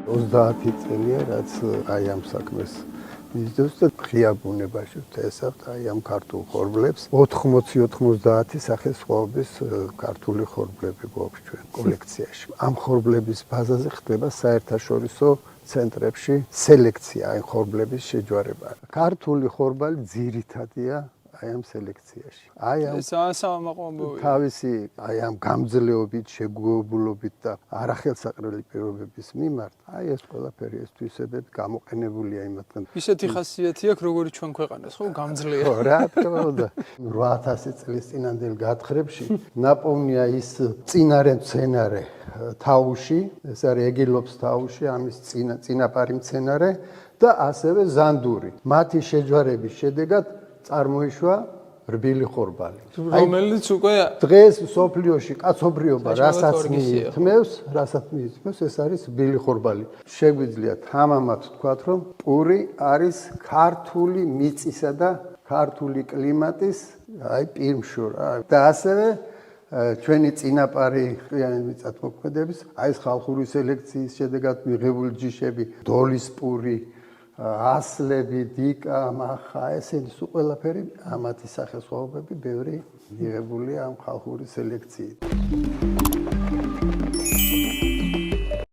30 წელია, რაც აი ამ საქმეს მისდევს და ღია ბუნებაში ვთესავთ აი ამ ქართულ ხორბლებს. 80-90 სახესხვაობის ქართული ხორბლები გვაქვს ჩვენ კოლექციაში. ამ ხორბლების ბაზაზე ხდება საერთაშორისო ცენტრებში სელექცია, აი ხორბლების შეჯვარება. ქართული ხორბალი ძირითადია აი ამ სელექციაში. აი ამ თავისი აი ამ გამძლეობით, შეგუებულობით და არახელსაყრელი პირობების მიმართ, აი ეს ყველაფერი ეს თვისებები გამოყენებულია იმათგან. ისეთი ხასიათი აქვს, როგორც ჩვენ ქვეყანას, ხო, გამძლეა. ხო, რა თქმა უნდა. 8000 წლის წინანდელ გათხრებში ნაპოვნია ის წინარე მცენარე თაუში, ეს არის ეგილობს თაუში, ამის წინაპარი მცენარე და ასევე ზანდური. მათი შეჯვარების შედეგად წარმოიშვა რბილი ხორბალი. რომელიც უკვე დღეს სოფლიოში კაცობრიობა რასაც მიითმევს, ეს არის რბილი ხორბალი. შეგვიძლია თამამად ვთქვათ, რომ პური არის ქართული მიწისა და ქართული კლიმატის აი პირმშურა. და ასევე ჩვენი წინაპარი ყრიანი მიწათმოქმედების აი ეს ხალხური სელექციის შედეგად მიღებული ჯიშები, დოლის პური, ასლები, დიკა, მახა, ესენი სულ ყველაფერი ამათი სახესხვაობები ბევრი მიღებულია ამ ხალხური სელექციით.